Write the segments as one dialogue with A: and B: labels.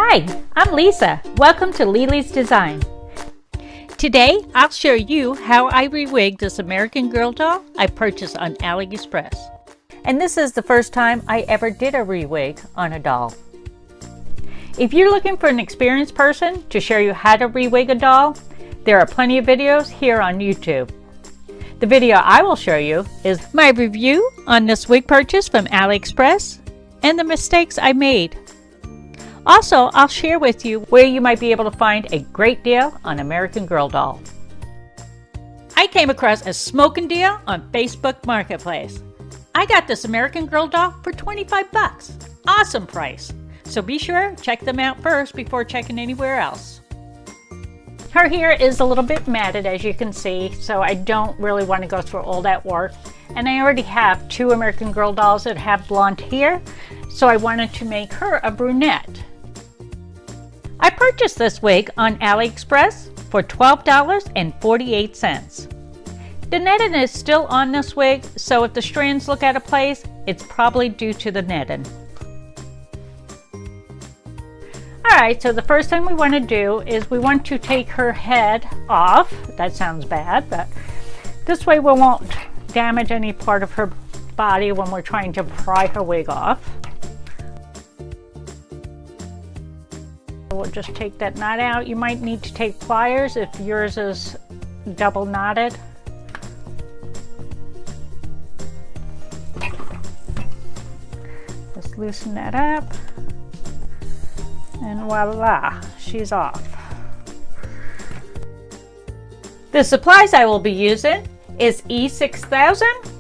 A: Hi, I'm Lisa. Welcome to Lelesdesigns. Today, I'll show you how I re-wig this American Girl doll I purchased on Aliexpress. And this is the first time I ever did a re-wig on a doll. If you're looking for an experienced person to show you how to re-wig a doll, there are plenty of videos here on YouTube. The video I will show you is my review on this wig purchase from Aliexpress and the mistakes I made. Also, I'll share with you where you might be able to find a great deal on American Girl doll. I came across a smoking deal on Facebook Marketplace. I got this American Girl doll for 25 bucks. Awesome price. So be sure to check them out first before checking anywhere else. Her hair is a little bit matted, as you can see, so I don't really want to go through all that work. And I already have two American Girl dolls that have blonde hair, so I wanted to make her a brunette. I purchased this wig on AliExpress for $12.48. The netting is still on this wig, so if the strands look out of place, it's probably due to the netting. Alright, so the first thing we want to do is we want to take her head off. That sounds bad, but this way we won't damage any part of her body when we're trying to pry her wig off. We'll just take that knot out. You might need to take pliers if yours is double knotted. Just loosen that up. And voila, she's off. The supplies I will be using is E6000,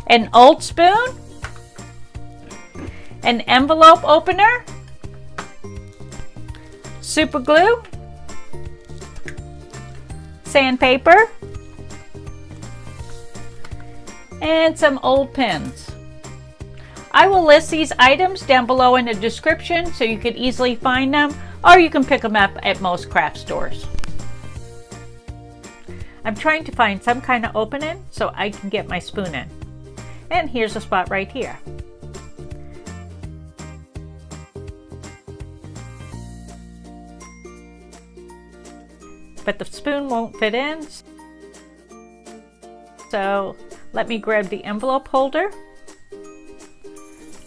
A: an old spoon, an envelope opener, super glue, sandpaper, and some old pins. I will list these items down below in the description so you can easily find them, or you can pick them up at most craft stores. I'm trying to find some kind of opening so I can get my spoon in. And here's a spot right here. But the spoon won't fit in, so let me grab the envelope holder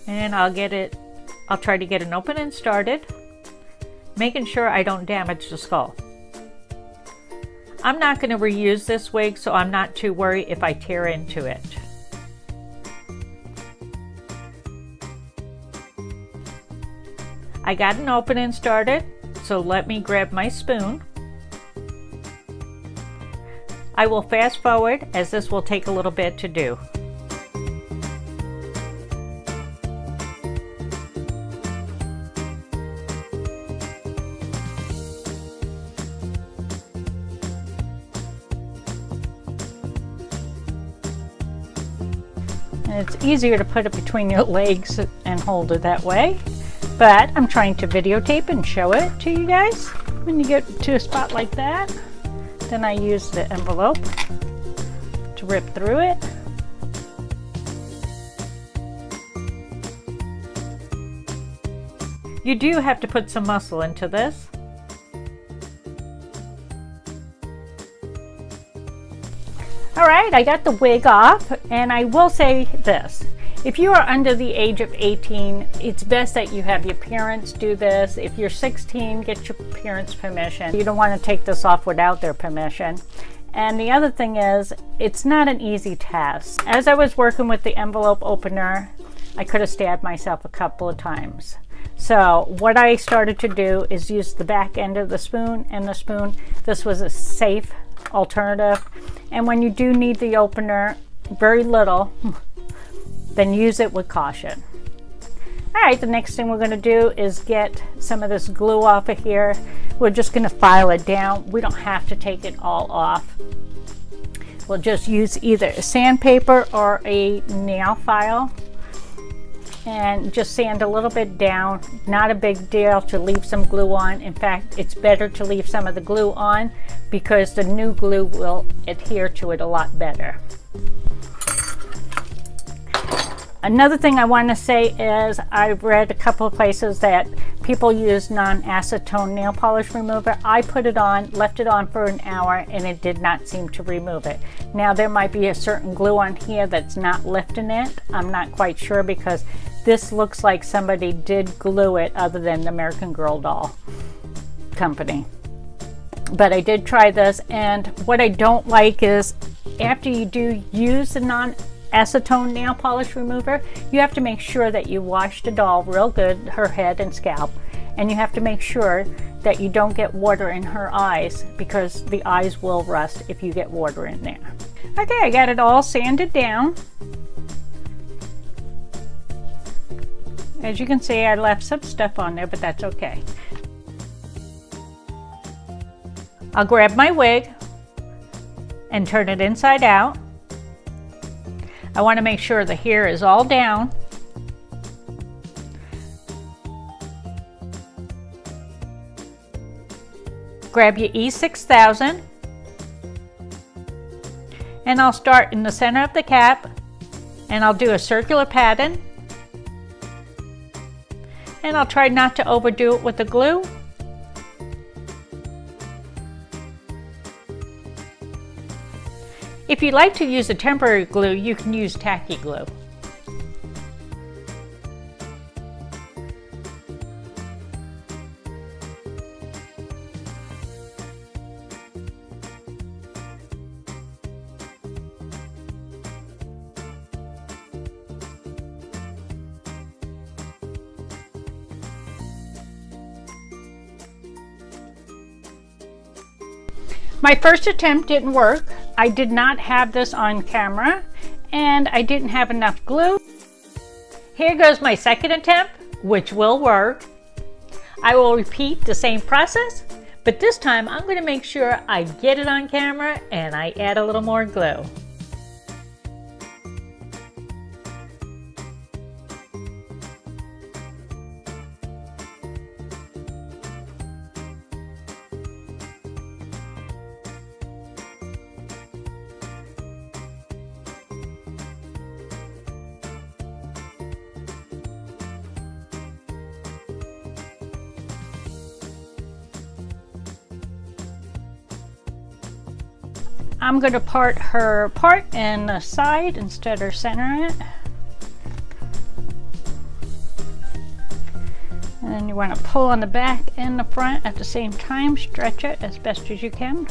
A: and I'll try to get an opening started, making sure I don't damage the skull. I'm not going to reuse this wig, so I'm not too worried if I tear into it. I got an opening started, so let me grab my spoon. I will fast forward as this will take a little bit to do. And it's easier to put it between your legs and hold it that way, but I'm trying to videotape and show it to you guys. When you get to a spot like that, then I use the envelope to rip through it. You do have to put some muscle into this. Alright, I got the wig off, and I will say this. If you are under the age of 18, it's best that you have your parents do this. If you're 16, get your parents' permission. You don't want to take this off without their permission. And the other thing is, it's not an easy task. As I was working with the envelope opener, I could have stabbed myself a couple of times. So what I started to do is use the back end of the spoon and the spoon. This was a safe alternative. And when you do need the opener, very little, then use it with caution. Alright, the next thing we're going to do is get some of this glue off of here. We're just going to file it down. We don't have to take it all off. We'll just use either a sandpaper or a nail file and just sand a little bit down. Not a big deal to leave some glue on. In fact, it's better to leave some of the glue on because the new glue will adhere to it a lot better. Another thing I want to say is I've read a couple of places that people use non-acetone nail polish remover. I put it on, left it on for an hour, and it did not seem to remove it. Now there might be a certain glue on here that's not lifting it. I'm not quite sure because this looks like somebody did glue it other than the American Girl doll company. But I did try this, and what I don't like is after you do use the non-acetone nail polish remover, you have to make sure that you wash the doll real good, her head and scalp, and you have to make sure that you don't get water in her eyes because the eyes will rust if you get water in there. Okay, I got it all sanded down. As you can see, I left some stuff on there, but that's okay. I'll grab my wig and turn it inside out. I want to make sure the hair is all down. Grab your E6000 and I'll start in the center of the cap and I'll do a circular pattern. And I'll try not to overdo it with the glue. If you'd like to use a temporary glue, you can use tacky glue. My first attempt didn't work. I did not have this on camera and I didn't have enough glue. Here goes my second attempt, which will work. I will repeat the same process, but this time I'm going to make sure I get it on camera and I add a little more glue. I'm going to part her part in the side instead of centering it. And then you want to pull on the back and the front at the same time, stretch it as best as you can.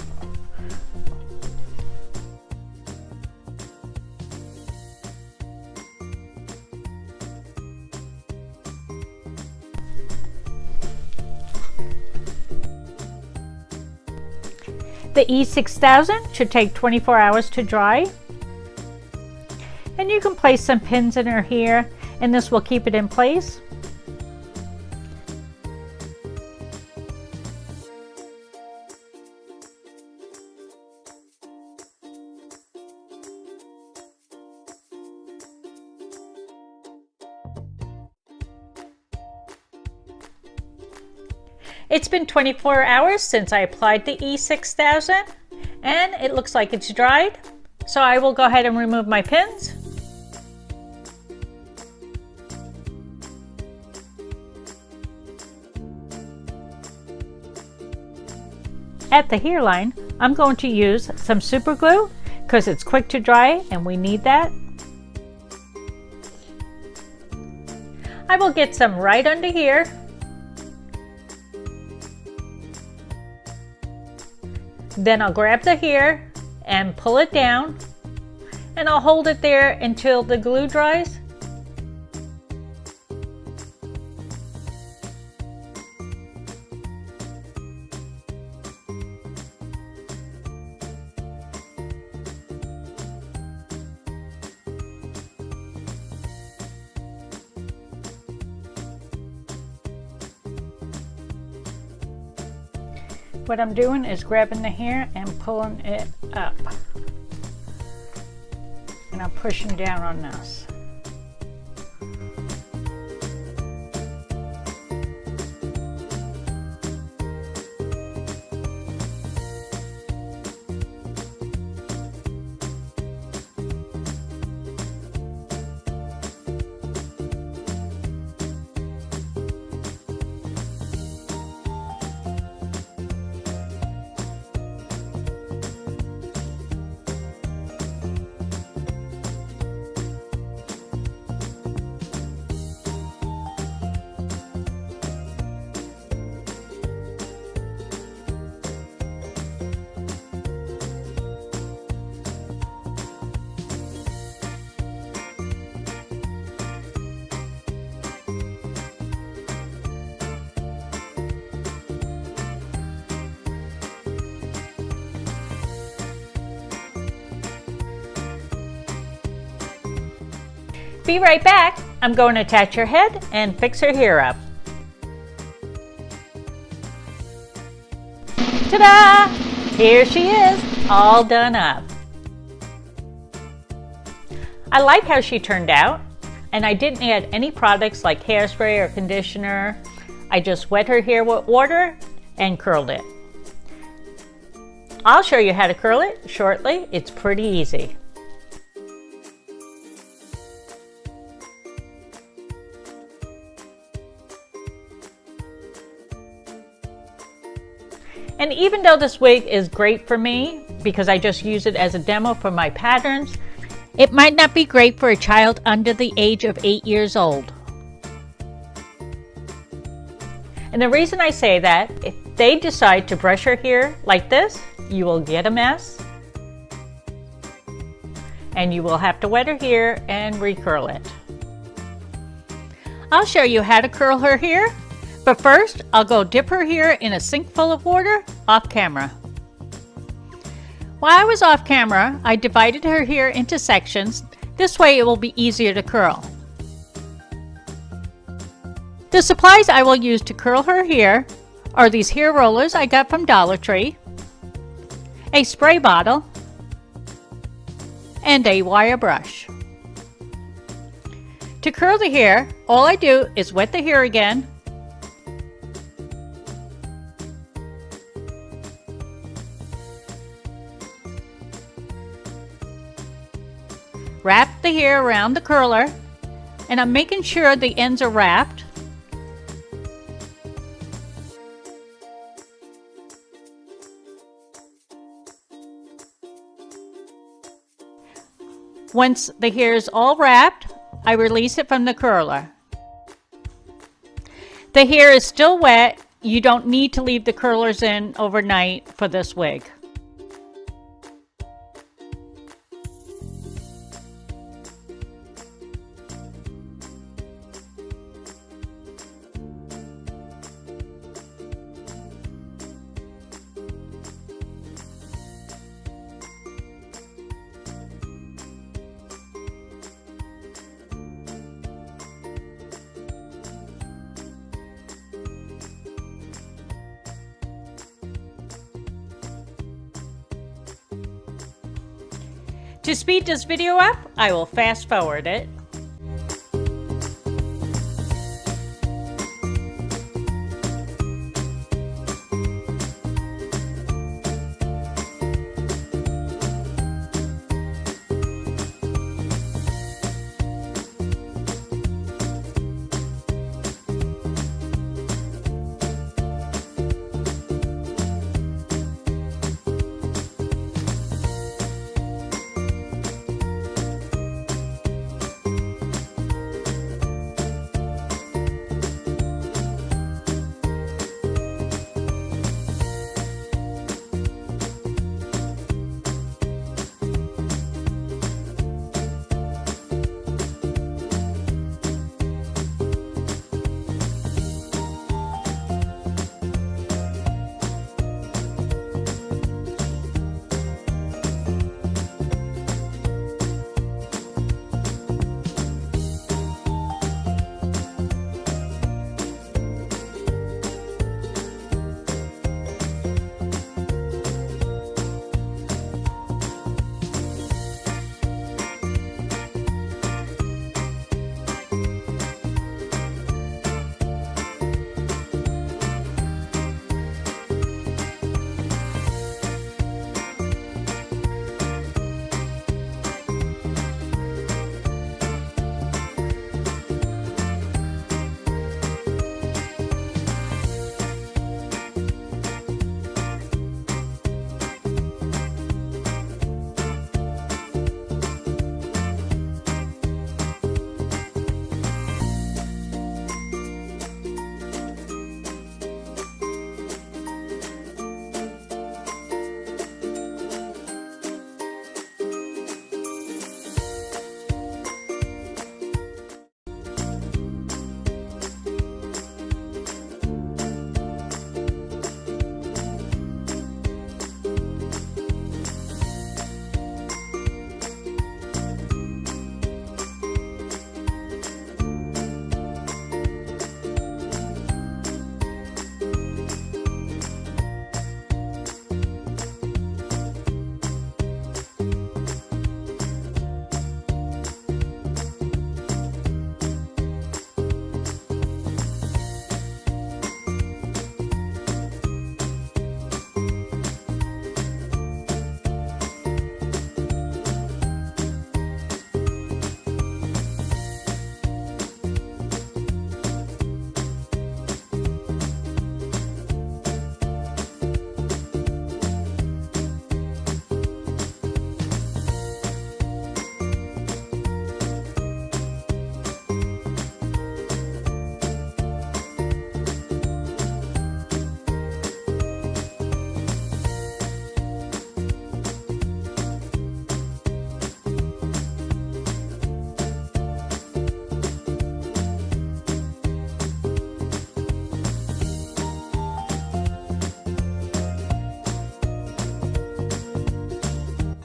A: The E6000 should take 24 hours to dry. And you can place some pins in her hair and this will keep it in place. It's been 24 hours since I applied the E6000 and it looks like it's dried. So I will go ahead and remove my pins. At the hairline, I'm going to use some super glue because it's quick to dry and we need that. I will get some right under here. Then I'll grab the hair and pull it down and I'll hold it there until the glue dries. What I'm doing is grabbing the hair and pulling it up. And I'm pushing down on this. Be right back. I'm going to attach her head and fix her hair up. Ta-da! Here she is, all done up. I like how she turned out, and I didn't add any products like hairspray or conditioner. I just wet her hair with water and curled it. I'll show you how to curl it shortly. It's pretty easy. And even though this wig is great for me, because I just use it as a demo for my patterns, it might not be great for a child under the age of 8 years old. And the reason I say that, if they decide to brush her hair like this, you will get a mess. And you will have to wet her hair and recurl it. I'll show you how to curl her hair, but first I'll go dip her hair in a sink full of water off camera. While I was off camera, I divided her hair into sections. This way it will be easier to curl. The supplies I will use to curl her hair are these hair rollers I got from Dollar Tree, a spray bottle, and a wire brush. To curl the hair, all I do is wet the hair again, wrap the hair around the curler, and I'm making sure the ends are wrapped. Once the hair is all wrapped, I release it from the curler. The hair is still wet. You don't need to leave the curlers in overnight for this wig. To speed this video up, I will fast forward it.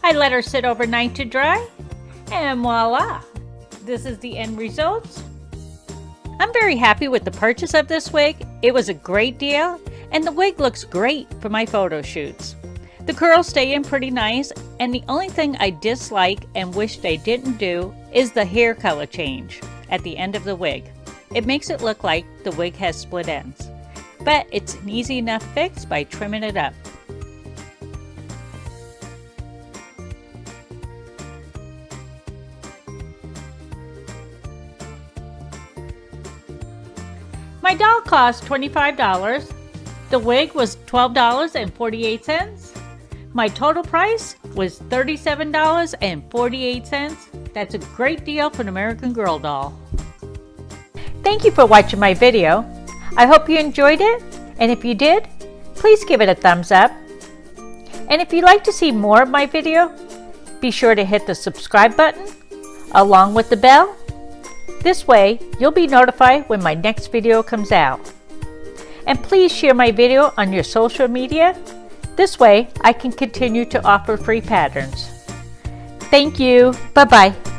A: I let her sit overnight to dry, and voila! This is the end result. I'm very happy with the purchase of this wig. It was a great deal, and the wig looks great for my photo shoots. The curls stay in pretty nice, and the only thing I dislike and wish they didn't do is the hair color change at the end of the wig. It makes it look like the wig has split ends, but it's an easy enough fix by trimming it up. My doll cost $25. The wig was $12.48. My total price was $37.48. That's a great deal for an American Girl doll. Thank you for watching my video. I hope you enjoyed it, and if you did, please give it a thumbs up. And if you'd like to see more of my video, be sure to hit the subscribe button along with the bell. This way, you'll be notified when my next video comes out. And please share my video on your social media. This way, I can continue to offer free patterns. Thank you. Bye-bye.